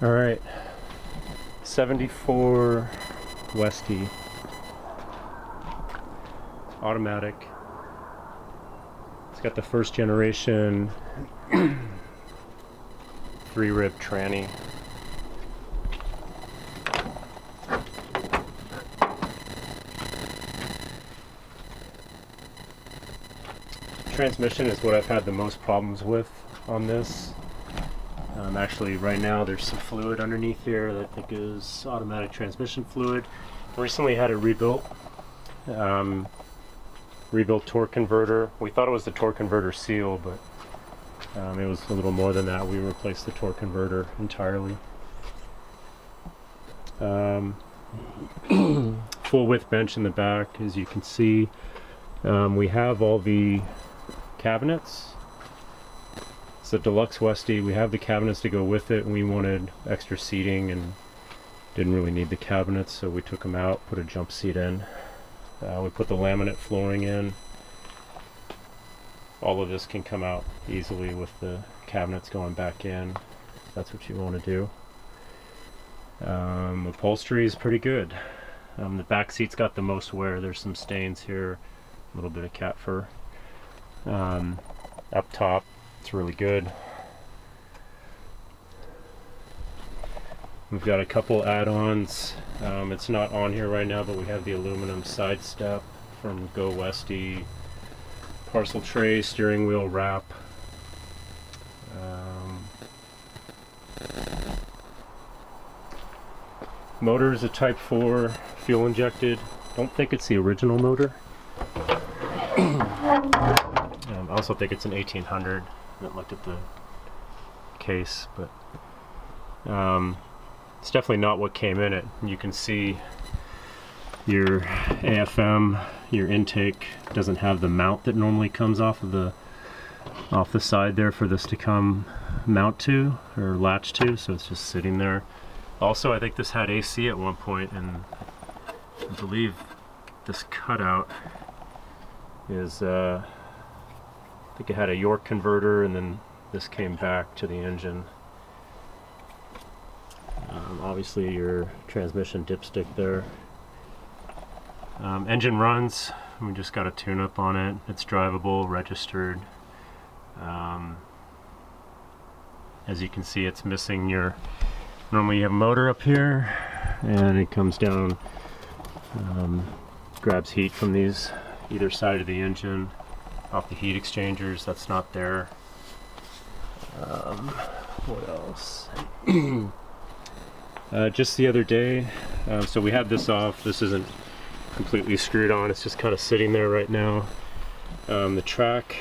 All right, 74 Westy, automatic. It's got the first generation 3-rib tranny. Transmission is what I've had the most problems with on this. Actually, right now there's some fluid underneath here that I think is automatic transmission fluid. Recently had it rebuilt. Rebuilt torque converter. We thought it was the torque converter seal, but it was a little more than that. We replaced the torque converter entirely. Full width bench in the back, as you can see. We have all the cabinets. It's a Deluxe Westy. We have the cabinets to go with it, and we wanted extra seating and didn't really need the cabinets, so we took them out, put a jump seat in. We put the laminate flooring in. All of this can come out easily with the cabinets going back in. That's what you want to do. Upholstery is pretty good. The back seat's got the most wear. There's some stains here, a little bit of cat fur. Up top, it's really good. We've got a couple add-ons. It's not on here right now, but we have the aluminum side step from Go Westy, parcel tray, steering wheel wrap. Motor is a Type 4, fuel injected. Don't think it's the original motor. I also think it's an 1800. I haven't looked at the case, but it's definitely not what came in it. You can see your AFM, your intake doesn't have the mount that normally comes off the side there for this to come mount to or latch to, so it's just sitting there. Also, I think this had AC at one point, and I believe this cutout is I think it had a York converter, and then this came back to the engine. Obviously your transmission dipstick there. Engine runs, we just got a tune-up on it. It's drivable, registered. As you can see, it's missing normally you have a motor up here, and it comes down, grabs heat from these either side of the engine off the heat exchangers. That's not there. What else? Just the other day, so we had this off. This isn't completely screwed on, it's just kind of sitting there right now. The track,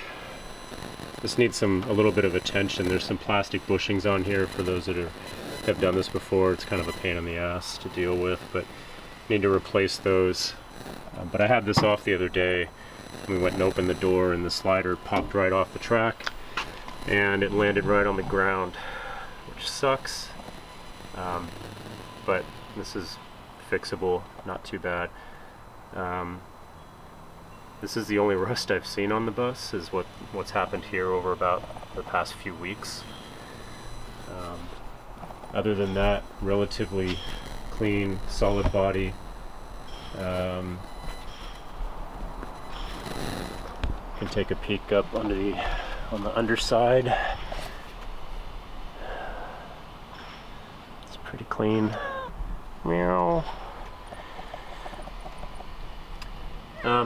this needs a little bit of attention. There's some plastic bushings on here for those that have done this before. It's kind of a pain in the ass to deal with, but need to replace those. But I had this off the other day. We went and opened the door, and the slider popped right off the track, and it landed right on the ground, which sucks. But this is fixable, not too bad. This is the only rust I've seen on the bus, is what's happened here over about the past few weeks. Other than that, relatively clean, solid body. Can take a peek up on the underside. It's pretty clean. Meow.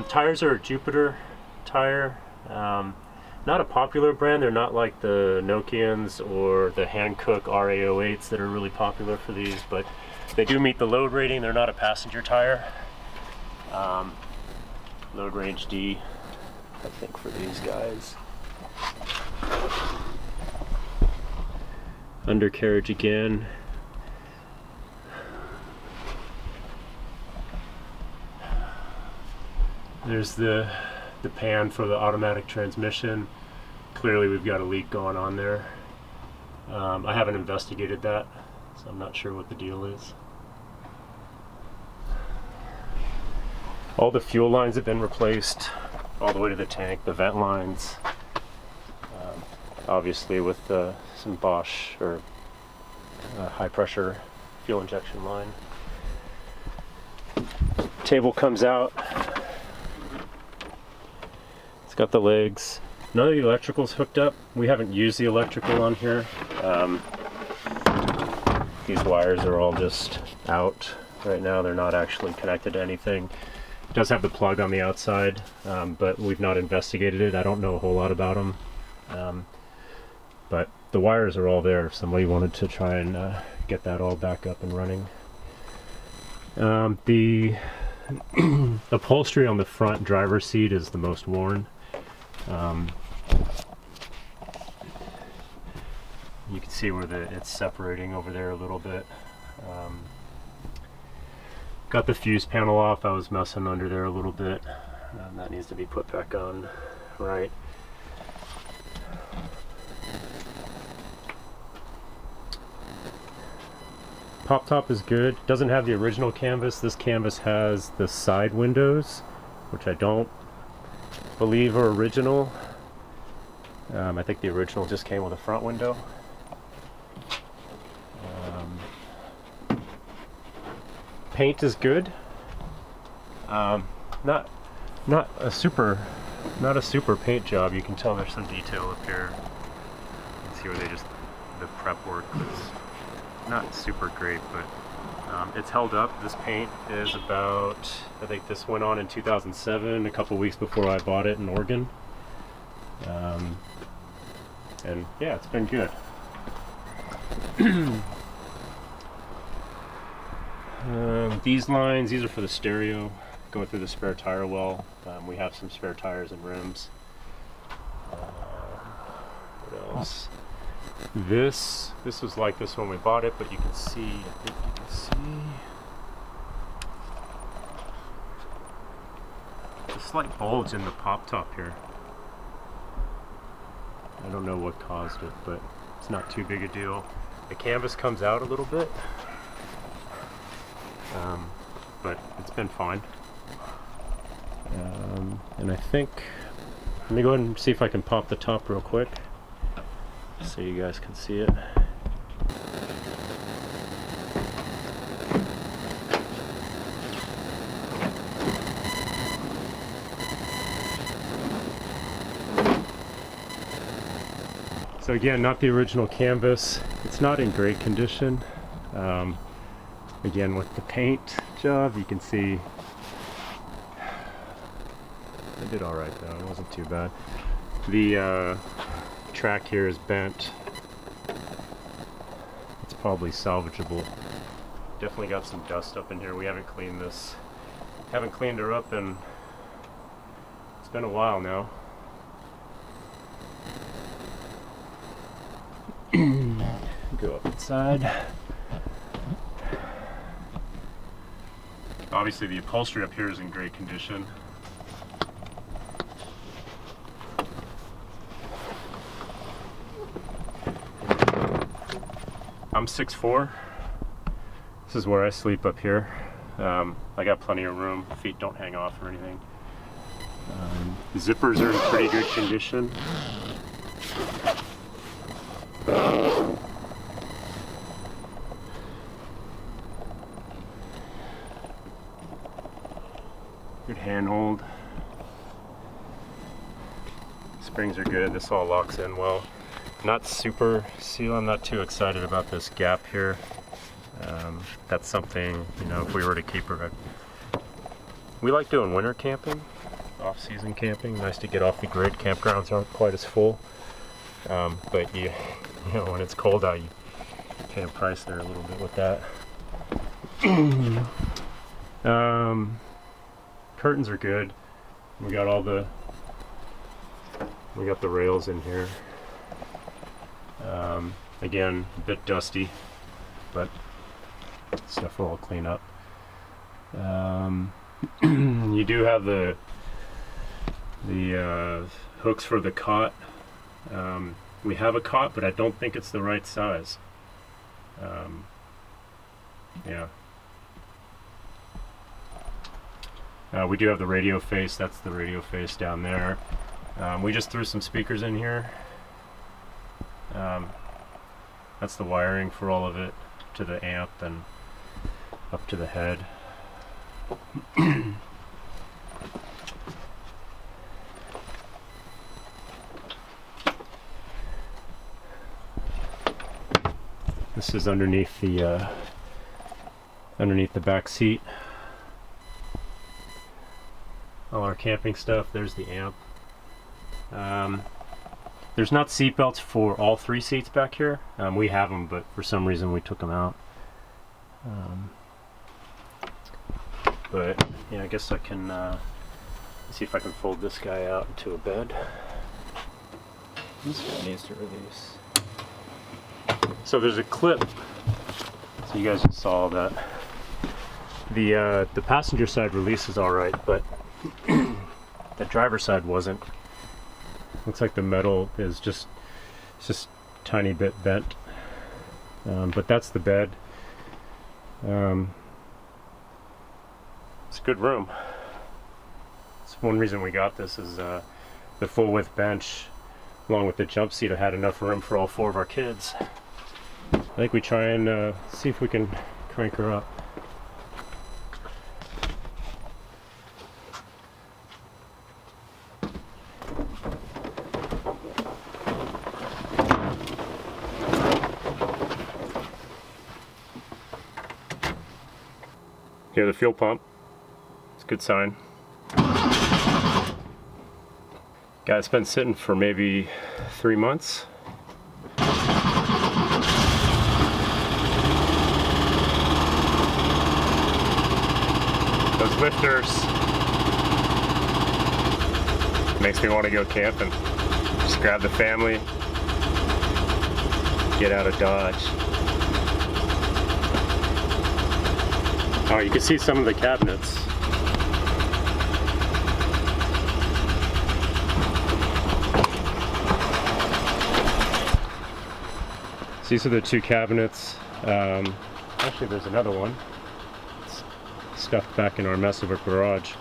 Tires are a Jupiter tire. Not a popular brand. They're not like the Nokians or the Hankook RA08s that are really popular for these, but they do meet the load rating. They're not a passenger tire. Load range D, I think, for these guys. Undercarriage again. There's the pan for the automatic transmission. Clearly we've got a leak going on there. I haven't investigated that, so I'm not sure what the deal is. All the fuel lines have been replaced all the way to the tank, the vent lines. Obviously with some Bosch or high pressure fuel injection line. Table comes out. It's got the legs. None of the electrical's hooked up. We haven't used the electrical on here. These wires are all just out right now. They're not actually connected to anything. It does have the plug on the outside, but we've not investigated it. I don't know a whole lot about them. But the wires are all there if somebody wanted to try and get that all back up and running. The upholstery on the front driver's seat is the most worn. You can see where it's separating over there a little bit. Got the fuse panel off. I was messing under there a little bit. That needs to be put back on right. Pop top is good. Doesn't have the original canvas. This canvas has the side windows, which I don't believe are original. I think the original just came with a front window. Paint is good. Not a super paint job. You can tell there's some detail up here. You can see where the prep work was not super great, but it's held up. This paint is about, I think this went on in 2007, a couple weeks before I bought it in Oregon. And yeah, it's been good. These lines, these are for the stereo, going through the spare tire well. We have some spare tires and rims. What else? This was like this when we bought it, but you can see, I think you can see a slight bulge in the pop top here. I don't know what caused it, but it's not too big a deal. The canvas comes out a little bit, but it's been fine. And I think, let me go ahead and see if I can pop the top real quick so you guys can see it. So again, not the original canvas. It's not in great condition. Again, with the paint job, you can see I did all right though. It wasn't too bad. The track here is bent. It's probably salvageable. Definitely got some dust up in here. We haven't cleaned this. Haven't cleaned her up, and it's been a while now. Go up inside. Obviously the upholstery up here is in great condition. I'm 6'4". This is where I sleep up here. I got plenty of room. Feet don't hang off or anything. The zippers are in pretty good condition. Good handhold. Springs are good. This all locks in well. Not super seal. I'm not too excited about this gap here. That's something, you know, if we were to keep her. We like doing winter camping, off-season camping. Nice to get off the grid. Campgrounds aren't quite as full, but you know, when it's cold out, you can price there a little bit with that. Curtains are good. We got the rails in here. Again, a bit dusty, but stuff will all clean up. You do have the hooks for the cot. We have a cot, but I don't think it's the right size. Yeah. We do have the radio face. That's the radio face down there. We just threw some speakers in here. That's the wiring for all of it, to the amp and up to the head. This is underneath the back seat. All our camping stuff. There's the amp. There's not seat belts for all 3 seats back here. We have them, but for some reason we took them out. But yeah, I guess I can see if I can fold this guy out into a bed. This guy needs to release. So there's a clip. So you guys just saw that. The passenger side release is all right, but the driver's side wasn't. Looks like the metal is just a tiny bit bent. But that's the bed. It's a good room. It's one reason we got this is the full width bench, along with the jump seat, had enough room for all 4 of our kids. I think we try and see if we can crank her up. Hear the fuel pump. It's a good sign. Guy's been sitting for maybe 3 months. Those lifters makes me want to go camping. Just grab the family, get out of Dodge. Oh, you can see some of the cabinets. So these are the 2 cabinets. Actually, there's another one. It's stuffed back in our mess of a garage.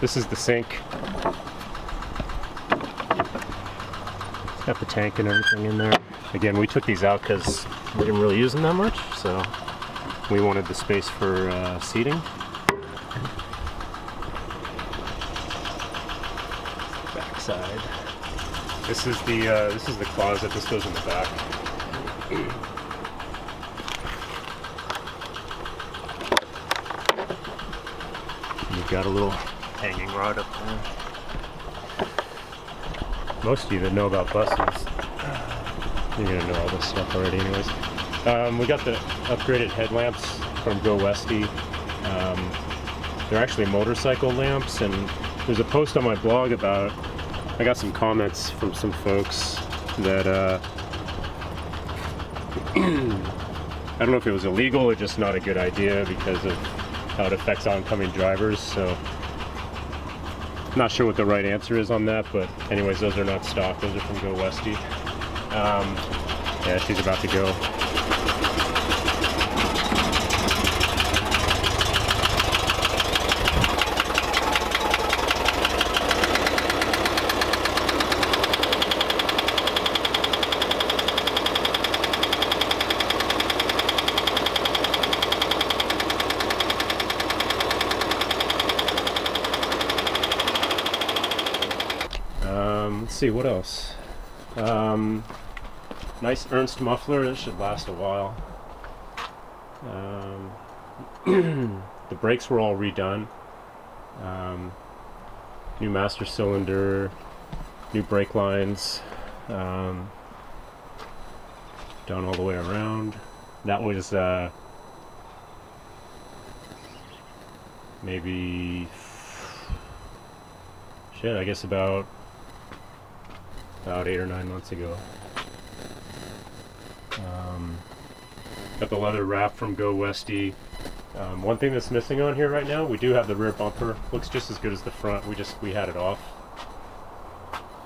This is the sink. It's got the tank and everything in there. Again, we took these out because we didn't really use them that much, so we wanted the space for seating. Back side. This is the closet. This goes in the back. You've got a little hanging rod up there. Most of you that know about buses, you're gonna know all this stuff already, anyways. We got the upgraded headlamps from Go Westy. They're actually motorcycle lamps, and there's a post on my blog about, I got some comments from some folks that I don't know if it was illegal or just not a good idea because of how it affects oncoming drivers, so I'm not sure what the right answer is on that, but anyways, those are not stock, those are from Go Westy. Yeah, she's about to go. Let's see, what else? Nice Ernst muffler, this should last a while. The brakes were all redone. New master cylinder, new brake lines, down all the way around. That was maybe, shit, I guess about 8 or 9 months ago. Got the leather wrap from Go Westy. One thing that's missing on here right now, we do have the rear bumper. Looks just as good as the front. We had it off.